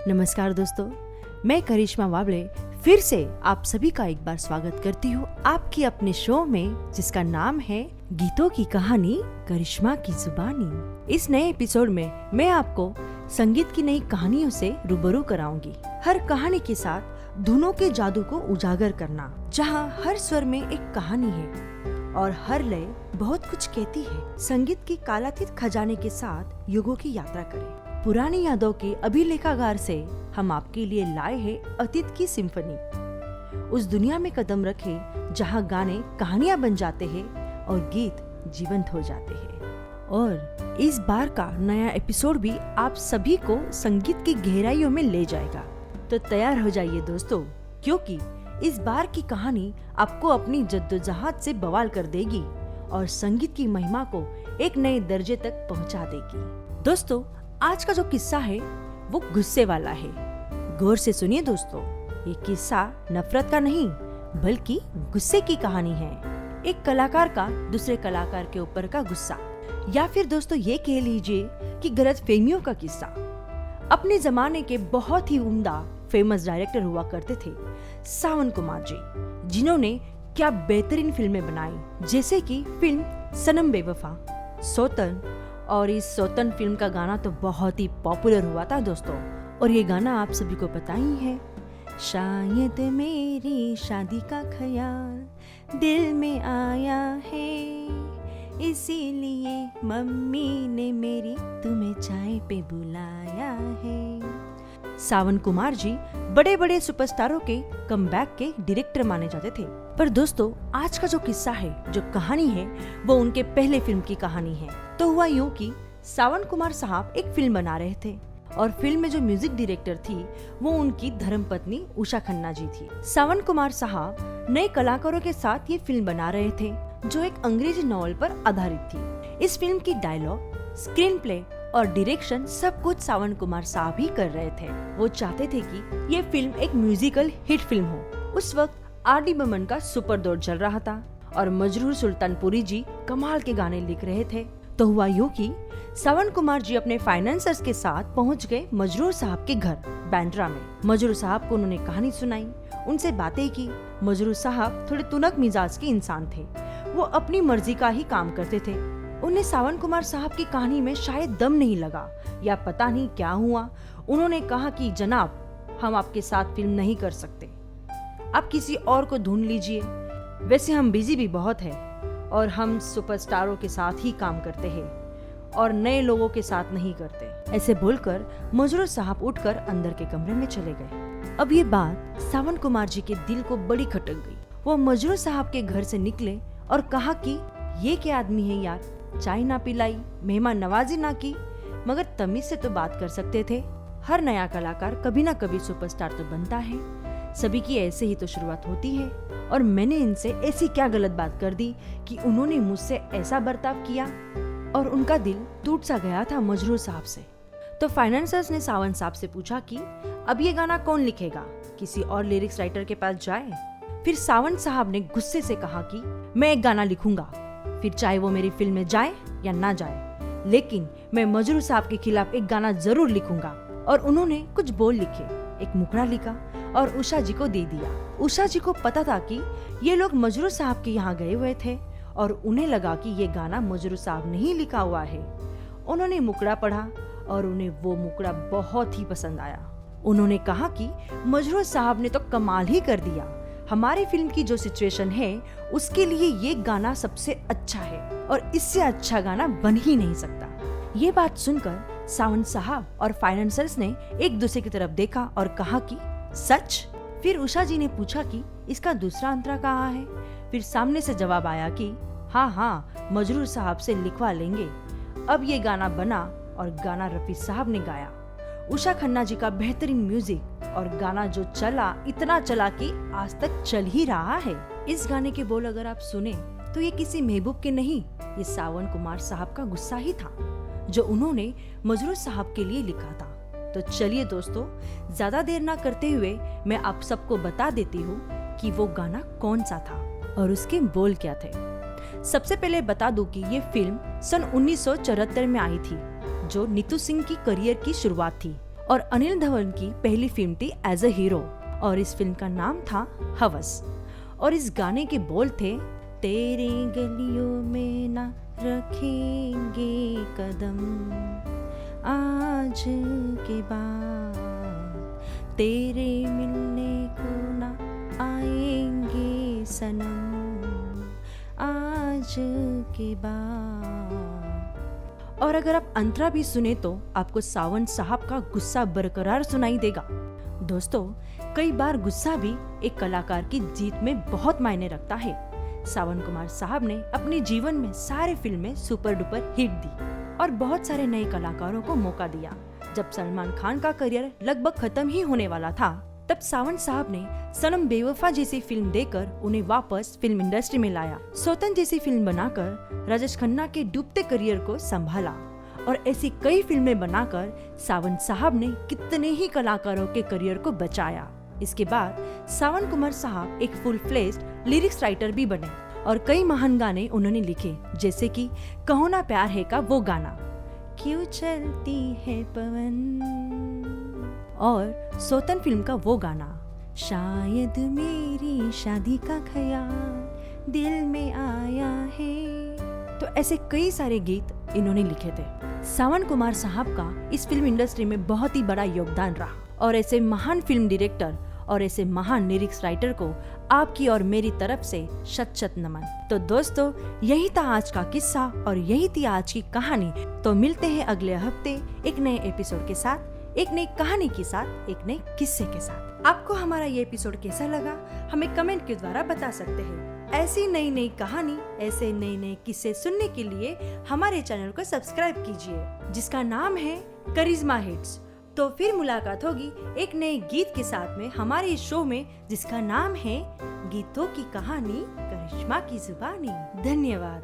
नमस्कार दोस्तों, मैं करिश्मा वाबले फिर से आप सभी का एक बार स्वागत करती हूँ आपकी अपने शो में, जिसका नाम है गीतों की कहानी करिश्मा की जुबानी। इस नए एपिसोड में मैं आपको संगीत की नई कहानियों से रूबरू कराऊंगी। हर कहानी के साथ धुनों के जादू को उजागर करना, जहाँ हर स्वर में एक कहानी है और हर लय बहुत कुछ कहती है। संगीत की कालातीत खजाने के साथ युगों की यात्रा करें। पुरानी यादों के अभिलेखागार से हम आपके लिए लाए हैं अतीत की सिम्फनी। उस दुनिया में कदम रखे जहाँ गाने कहानियाँ बन जाते हैं और गीत जीवंत हो जाते हैं। और इस बार का नया एपिसोड भी आप सभी को संगीत की गहराइयों में ले जाएगा। तो तैयार हो जाइए दोस्तों, क्योंकि इस बार की कहानी आपको अपनी जद्दोजहद से बवाल कर देगी और संगीत की महिमा को एक नए दर्जे तक पहुंचा देगी। दोस्तों, आज का जो किस्सा है वो गुस्से वाला है। गौर से सुनिए दोस्तों, ये किस्सा नफरत का नहीं बल्कि गुस्से की कहानी है। एक कलाकार का दूसरे कलाकार के ऊपर का गुस्सा, या फिर दोस्तों ये कह लीजिए कि गलतफहमियों का किस्सा। अपने जमाने के बहुत ही उम्दा फेमस डायरेक्टर हुआ करते थे सावन कुमार जी, जिन्होंने क्या बेहतरीन फिल्में बनाई, जैसे कि फिल्म सनम बेवफा, सौतन। और इस सौतन फिल्म का गाना तो बहुत ही पॉपुलर हुआ था दोस्तों। और ये गाना आप सभी को पता ही है, शायद मेरी शादी का ख्याल दिल में आया है, इसीलिए मम्मी ने मेरी तुम्हें चाय पे बुलाया है। सावन कुमार जी बड़े बड़े सुपरस्टारों के कमबैक के डायरेक्टर माने जाते थे। पर दोस्तों, आज का जो किस्सा है, जो कहानी है, वो उनके पहले फिल्म की कहानी है। तो हुआ यूं कि सावन कुमार साहब एक फिल्म बना रहे थे और फिल्म में जो म्यूजिक डायरेक्टर थी वो उनकी धर्मपत्नी उषा खन्ना जी थी। सावन कुमार साहब नए कलाकारों के साथ ये फिल्म बना रहे थे, जो एक अंग्रेजी नॉवेल पर आधारित थी। इस फिल्म की डायलॉग, स्क्रीन प्ले और डायरेक्शन सब कुछ सावन कुमार साहब ही कर रहे थे। वो चाहते थे कि ये फिल्म एक म्यूजिकल हिट फिल्म हो। उस वक्त R.D. बर्मन का सुपर दौर चल रहा था और मजरूर सुल्तानपुरी जी कमाल के गाने लिख रहे थे। तो हुआ यूं कि सावन कुमार जी अपने फाइनेंसर्स के साथ पहुंच गए मजरूर साहब के घर बांद्रा में। मजरूर साहब को उन्होंने कहानी सुनाई, उनसे बातें की। मजरूर साहब थोड़े तुनक मिजाज के इंसान थे, वो अपनी मर्जी का ही काम करते थे। उन्हें सावन कुमार साहब की कहानी में शायद दम नहीं लगा या पता नहीं क्या हुआ। उन्होंने कहा कि जनाब, हम आपके साथ फिल्म नहीं कर सकते, आप किसी और को ढूंढ लीजिए। वैसे हम बिजी भी बहुत है और हम सुपरस्टारों के साथ ही काम करते हैं और नए लोगों के साथ नहीं करते। ऐसे बोलकर मजरूर साहब उठकर अंदर के कमरे में चले गए। अब ये बात सावन कुमार जी के दिल को बड़ी खटक गई। वो मजरूर साहब के घर से निकले और कहा कि ये क्या आदमी है यार, चाय ना पिलाई, मेहमान नवाजी ना की, मगर तमीज से तो बात कर सकते थे। हर नया कलाकार कभी ना कभी सुपरस्टार तो बनता है, सभी की ऐसे ही तो शुरुआत होती है। और मैंने इनसे ऐसी क्या गलत बात कर दी कि उन्होंने मुझसे ऐसा बर्ताव किया। और उनका दिल टूट सा गया था मजरूर साहब से। तो फाइनेंसर्स ने सावन साहब से पूछा कि अब ये गाना कौन लिखेगा, किसी और लिरिक्स राइटर के पास जाए। फिर सावन साहब ने गुस्से से कहा कि मैं एक गाना लिखूंगा, फिर चाहे वो मेरी फिल्म में जाए या ना जाए, लेकिन मैं मजरूर साहब के खिलाफ एक गाना जरूर लिखूंगा। और उन्होंने कुछ बोल लिखे, एक मुखड़ा लिखा और उषा जी को दे दिया। उषा जी को पता था कि ये लोग मजरूर साहब के यहाँ गए हुए थे और उन्हें लगा कि ये गाना मजरूर साहब ने ही लिखा हुआ है। उन्होंने मुखड़ा पढ़ा और उन्हें वो मुखड़ा बहुत ही पसंद आया। उन्होंने कहा कि मजरूर साहब ने तो कमाल ही कर दिया, हमारी फिल्म की जो सिचुएशन है उसके लिए ये गाना सबसे अच्छा है और इससे अच्छा गाना बन ही नहीं सकता। ये बात सुनकर सावन साहब और फाइनेंसर्स ने एक दूसरे की तरफ देखा और कहा कि सच। फिर उषा जी ने पूछा कि इसका दूसरा अंतरा कहाँ है। फिर सामने से जवाब आया कि हाँ, मजरूर साहब से लिखवा लेंगे। अब ये गाना बना और गाना रफी साहब ने गाया। उषा खन्ना जी का बेहतरीन म्यूजिक और गाना जो चला, इतना चला कि आज तक चल ही रहा है। इस गाने के बोल अगर आप सुने तो ये किसी महबूब के नहीं, ये सावन कुमार साहब का गुस्सा ही था, जो उन्होंने मजरूर साहब के लिए लिखा था। तो चलिए दोस्तों, ज्यादा देर ना करते हुए मैं आप सबको बता देती हूँ कि वो गाना कौन सा था और उसके बोल क्या थे। सबसे पहले बता दूं कि ये फिल्म सन 1974 में आई थी, जो नीतू सिंह की करियर की शुरुआत थी और अनिल धवन की पहली फिल्म थी एज अ हीरो और इस फिल्म का नाम था हवस। और इस गाने के बोल थे, तेरी गलियों में ना रखेंगे कदम आज के बाद, तेरे मिलने को ना आएंगे सनम आज के बाद। और अगर आप अंतरा भी सुने तो आपको सावन साहब का गुस्सा बरकरार सुनाई देगा। दोस्तों, कई बार गुस्सा भी एक कलाकार की जीत में बहुत मायने रखता है। सावन कुमार साहब ने अपने जीवन में सारे फिल्में सुपर डुपर हिट दी और बहुत सारे नए कलाकारों को मौका दिया। जब सलमान खान का करियर लगभग खत्म ही होने वाला था, तब सावन साहब ने सनम बेवफा जैसी फिल्म देकर उन्हें वापस फिल्म इंडस्ट्री में लाया। सौतन जैसी फिल्म बनाकर राजेश खन्ना के डूबते करियर को संभाला और ऐसी कई फिल्में बनाकर सावन साहब ने कितने ही कलाकारों के करियर को बचाया। इसके बाद सावन कुमार साहब एक फुल फ्लेज्ड लिरिक्स राइटर भी बने और कई महान गाने उन्होंने लिखे, जैसे कि कहो ना प्यार है का वो गाना, क्यों चलती है पवन, और सौतन फिल्म का वो गाना, शायद मेरी शादी का ख्याल दिल में आया है। तो ऐसे कई सारे गीत इन्होंने लिखे थे। सावन कुमार साहब का इस फिल्म इंडस्ट्री में बहुत ही बड़ा योगदान रहा और ऐसे महान फिल्म डायरेक्टर और ऐसे महान लिरिक्स राइटर को आपकी और मेरी तरफ से शत शत नमन। तो दोस्तों, यही था आज का किस्सा और यही थी आज की कहानी। तो मिलते हैं अगले हफ्ते एक नए एपिसोड के साथ, एक नई कहानी के साथ, एक नए किस्से के साथ। आपको हमारा ये एपिसोड कैसा लगा हमें कमेंट के द्वारा बता सकते हैं। ऐसी नई नई कहानी, ऐसे नए नए किस्से सुनने के लिए हमारे चैनल को सब्सक्राइब कीजिए, जिसका नाम है करिश्मा हिट्स। तो फिर मुलाकात होगी एक नए गीत के साथ में हमारे इस शो में, जिसका नाम है गीतों की कहानी करिश्मा की जुबानी। धन्यवाद।